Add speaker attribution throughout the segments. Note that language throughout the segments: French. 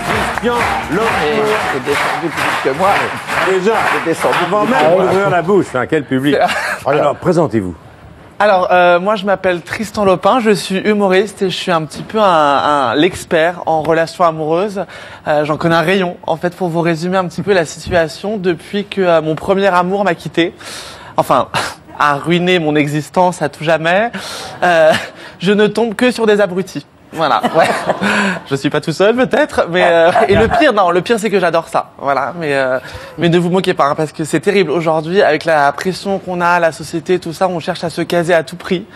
Speaker 1: Christian Lopin.
Speaker 2: C'est descendu plus vite que moi.
Speaker 1: Déjà,
Speaker 2: C'est descendu
Speaker 1: avant même d'ouvrir la bouche, hein, quel public. Alors, présentez-vous.
Speaker 3: Alors, moi, je m'appelle Tristan Lopin, je suis humoriste et je suis un petit peu l'expert en relations amoureuses. J'en connais un rayon, en fait, pour vous résumer un petit peu la situation depuis que mon premier amour m'a quitté. Enfin, a ruiné mon existence à tout jamais. Je ne tombe que sur des abrutis. Voilà, ouais. Je suis pas tout seul peut-être, mais et le pire c'est que j'adore ça. Voilà, mais ne vous moquez pas hein, parce que c'est terrible aujourd'hui avec la pression qu'on a, la société, tout ça, on cherche à se caser à tout prix.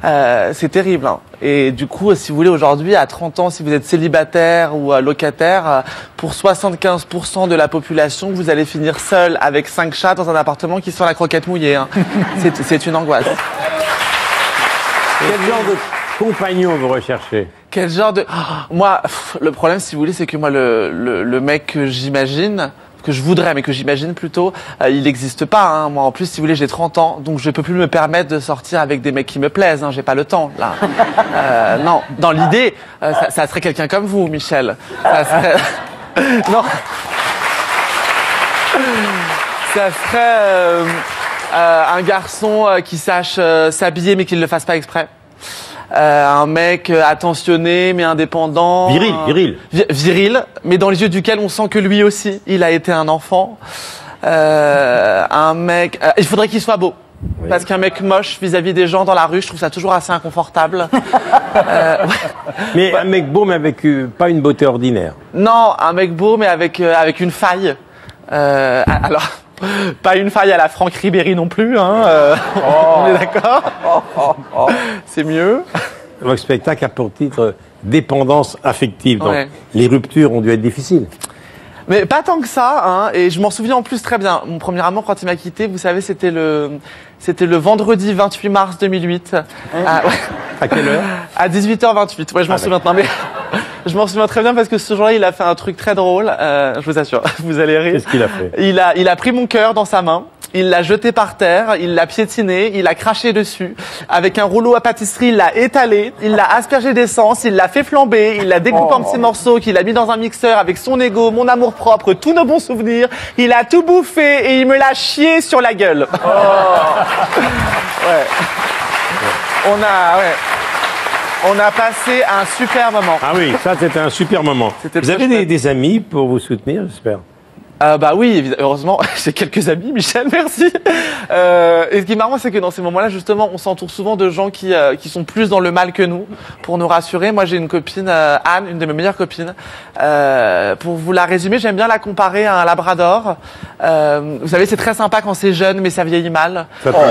Speaker 3: C'est terrible. Hein. Et du coup, si vous voulez aujourd'hui à 30 ans, si vous êtes célibataire ou locataire, pour 75% de la population, vous allez finir seul avec 5 chats dans un appartement qui sent la croquette mouillée. Hein. C'est une angoisse.
Speaker 1: Quel genre de compagnon vous recherchez?
Speaker 3: Quel genre de... Moi, le problème, si vous voulez, c'est que moi, le mec que j'imagine, que je voudrais, mais que j'imagine plutôt, il n'existe pas. Hein. Moi, en plus, si vous voulez, j'ai 30 ans, donc je peux plus me permettre de sortir avec des mecs qui me plaisent. Hein. J'ai pas le temps, là. Non, dans l'idée, ça serait quelqu'un comme vous, Michel. Ça serait... non. Ça serait un garçon qui sache s'habiller, mais qui ne le fasse pas exprès. Un mec attentionné mais indépendant.
Speaker 1: Viril.
Speaker 3: Viril, mais dans les yeux duquel on sent que lui aussi, il a été un enfant. Un mec... il faudrait qu'il soit beau. Oui. Parce qu'un mec moche vis-à-vis des gens dans la rue, je trouve ça toujours assez inconfortable. Ouais.
Speaker 1: Mais un mec beau mais avec pas une beauté ordinaire.
Speaker 3: Non, un mec beau mais avec une faille. Alors... Pas une faille à la Franck Ribéry non plus, hein. On est d'accord. C'est mieux.
Speaker 1: Votre spectacle a pour titre Dépendance affective. Donc,
Speaker 3: ouais.
Speaker 1: Les ruptures ont dû être difficiles.
Speaker 3: Mais pas tant que ça, hein. Et je m'en souviens en plus très bien. Mon premier amour, quand il m'a quitté, vous savez, c'était le vendredi 28 mars 2008. Ouais.
Speaker 1: À quelle heure?
Speaker 3: À 18h28. Ouais, je m'en souviens maintenant. Mais je m'en souviens très bien parce que ce jour-là, il a fait un truc très drôle. Je vous assure, vous allez rire.
Speaker 1: Qu'est-ce qu'il a fait?
Speaker 3: Il a pris mon cœur dans sa main. Il l'a jeté par terre, il l'a piétiné, il a craché dessus. Avec un rouleau à pâtisserie, il l'a étalé, il l'a aspergé d'essence, il l'a fait flamber, il l'a découpé en petits morceaux, qu'il a mis dans un mixeur avec son ego, mon amour propre, tous nos bons souvenirs. Il a tout bouffé et il me l'a chié sur la gueule. Ouais. On a passé un super moment.
Speaker 1: Ah oui, ça c'était un super moment. Vous avez des amis pour vous soutenir, j'espère?
Speaker 3: Bah oui, heureusement, j'ai quelques amis, Michel, merci. Et ce qui est marrant, c'est que dans ces moments-là, justement, on s'entoure souvent de gens qui sont plus dans le mal que nous, pour nous rassurer. Moi, j'ai une copine, Anne, une de mes meilleures copines. Pour vous la résumer, j'aime bien la comparer à un labrador. Vous savez, c'est très sympa quand c'est jeune, mais ça vieillit mal.
Speaker 1: Ça tombe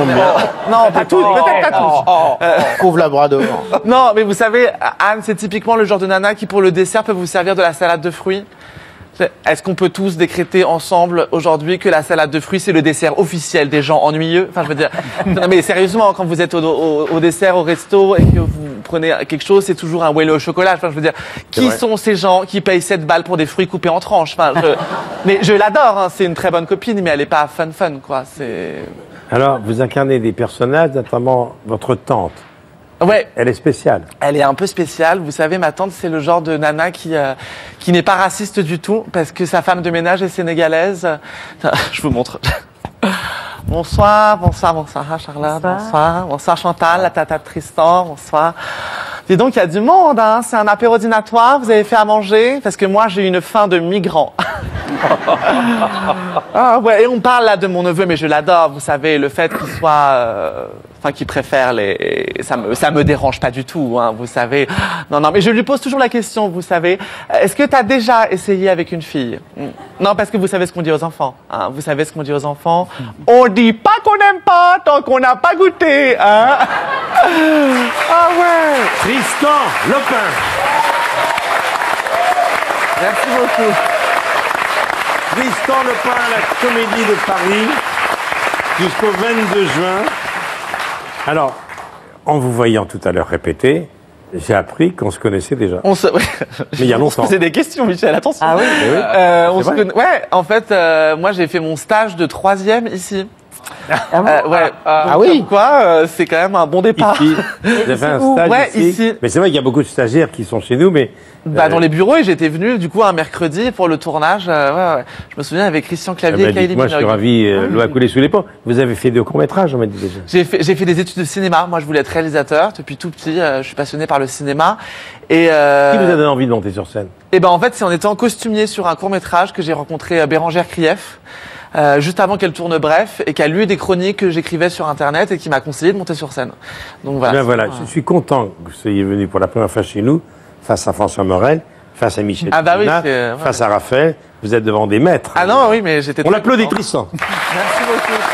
Speaker 1: bien.
Speaker 3: Non, pas tous, peut-être pas tous.
Speaker 2: Pauvre labrador.
Speaker 3: Non, mais vous savez, Anne, c'est typiquement le genre de nana qui, pour le dessert, peut vous servir de la salade de fruits. Est-ce qu'on peut tous décréter ensemble aujourd'hui que la salade de fruits c'est le dessert officiel des gens ennuyeux? Enfin, je veux dire, non mais sérieusement, quand vous êtes au dessert au resto et que vous prenez quelque chose, c'est toujours un Wello au chocolat. Enfin, je veux dire, qui sont ces gens qui payent 7 balles pour des fruits coupés en tranches? Enfin, mais je l'adore. Hein, c'est une très bonne copine, mais elle est pas fun quoi. C'est.
Speaker 1: Alors, vous incarnez des personnages, notamment votre tante.
Speaker 3: Ouais.
Speaker 1: Elle est spéciale.
Speaker 3: Elle est un peu spéciale. Vous savez, ma tante, c'est le genre de nana qui n'est pas raciste du tout parce que sa femme de ménage est sénégalaise. Je vous montre. Bonsoir Charlotte, bonsoir Chantal, la tata de Tristan, bonsoir. Dis donc, il y a du monde, hein. C'est un apéro dînatoire, vous avez fait à manger? Parce que moi, j'ai une faim de migrant. Ah ouais, et on parle là de mon neveu, mais je l'adore, vous savez, le fait qu'il soit... qu'il préfère les... Ça me dérange pas du tout, hein, vous savez. Non, mais je lui pose toujours la question, vous savez. Est-ce que tu as déjà essayé avec une fille? Non, parce que vous savez ce qu'on dit aux enfants. Hein, vous savez ce qu'on dit aux enfants? On dit pas qu'on n'aime pas tant qu'on n'a pas goûté, hein. Ah ouais.
Speaker 1: Tristan Lopin.
Speaker 3: Merci beaucoup.
Speaker 1: Tristan Lopin à la Comédie de Paris jusqu'au 22 juin. Alors, en vous voyant tout à l'heure répéter, j'ai appris qu'on se connaissait déjà.
Speaker 3: Ouais.
Speaker 1: Mais il y a longtemps.
Speaker 3: C'est des questions, Michel, attention.
Speaker 2: Ah oui,
Speaker 3: on se connaît... Ouais, en fait, moi j'ai fait mon stage de 3e ici. Comme quoi, c'est quand même un bon départ.
Speaker 1: Ici, vous avez fait un stage ici. Mais c'est vrai qu'il y a beaucoup de stagiaires qui sont chez nous, mais...
Speaker 3: dans les bureaux, et j'étais venu du coup un mercredi pour le tournage. Je me souviens avec Christian Clavier et Kylie
Speaker 1: moi, je suis ravi, l'eau a coulé sous les ponts. Vous avez fait 2 courts-métrages, on m'a dit déjà.
Speaker 3: J'ai fait des études de cinéma. Moi, je voulais être réalisateur depuis tout petit. Je suis passionné par le cinéma. Et
Speaker 1: qui vous a donné envie de monter sur scène?
Speaker 3: Et ben en fait, c'est en étant costumier sur un court-métrage que j'ai rencontré Bérangère Krief. Juste avant qu'elle tourne Bref, et qu'elle lu des chroniques que j'écrivais sur Internet et qui m'a conseillé de monter sur scène. Donc voilà.
Speaker 1: Je suis content que vous soyez venu pour la première fois chez nous, face à François Morel, face à Michel Pina, face à Raphaël. Vous êtes devant des maîtres.
Speaker 3: Ah non, oui, mais j'étais...
Speaker 1: On l'applaudit, Tristan.
Speaker 3: Merci beaucoup.